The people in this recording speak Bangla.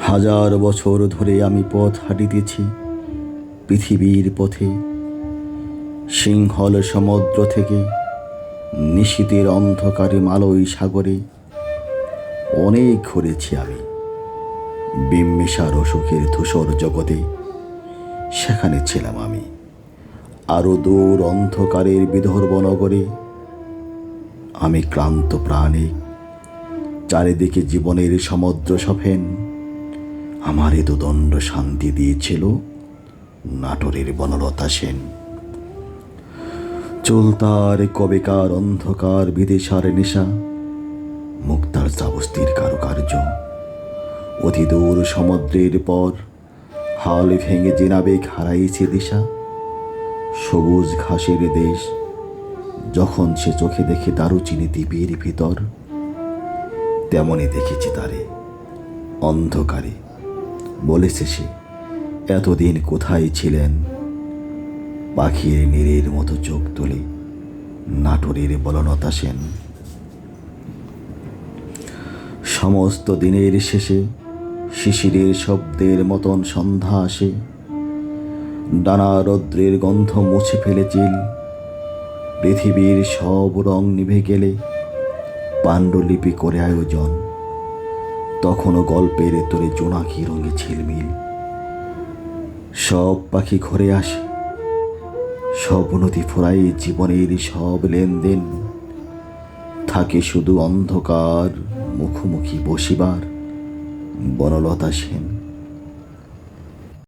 হাজার বছর ধরে আমি পথ হাঁটিতেছি পৃথিবীর পথে। সিংহল সমুদ্র থেকে নিশীথের অন্ধকারে মালয় সাগরে অনেক ঘুরেছি আমি। বিম্বিসার অসুখের ধূসর জগতে সেখানে ছিলাম আমি। আরো দূর অন্ধকারের বিদর্ভ নগরে আমি ক্লান্ত প্রাণে, চারিদিকে জীবনের সমুদ্র সফেন। আমার এ দুদণ্ড শান্তি দিয়েছিল নাটোরের বনলতা সেন। চলতার কবেকার অন্ধকার বিদেশার নেশা, মুক্তার চাবস্তির কারুকার্য। অতি দূর সমুদ্রের পর হাল ভেঙে জেনাবেগ হারাইছে দিশা। সবুজ ঘাসের দেশ যখন সে চোখে দেখে দারুচিনি দ্বীপের ভিতর, তেমনই দেখেছি তারে অন্ধকারে। বলেছে সে, এতদিন কোথায় ছিলেন? পাখির নীরের মতো চোখ তুলে নাটোরের বনলতা সেন। সমস্ত দিনের শেষে শিশিরের শব্দের মতন সন্ধ্যা আসে। ডানা রৌদ্রের গন্ধ মুছে ফেলে চিল। পৃথিবীর সব রং নিভে গেলে পাণ্ডুলিপি করে আয়োজন। তখনও গল্পের তোরে জোনাকি রঙে ঝিলমিল। সব পাখি ঘরে আসে, সব নদী ফুরাই জীবনের সব লেনদেন। থাকে শুধু অন্ধকার মুখোমুখি বসিবার বনলতা সেন।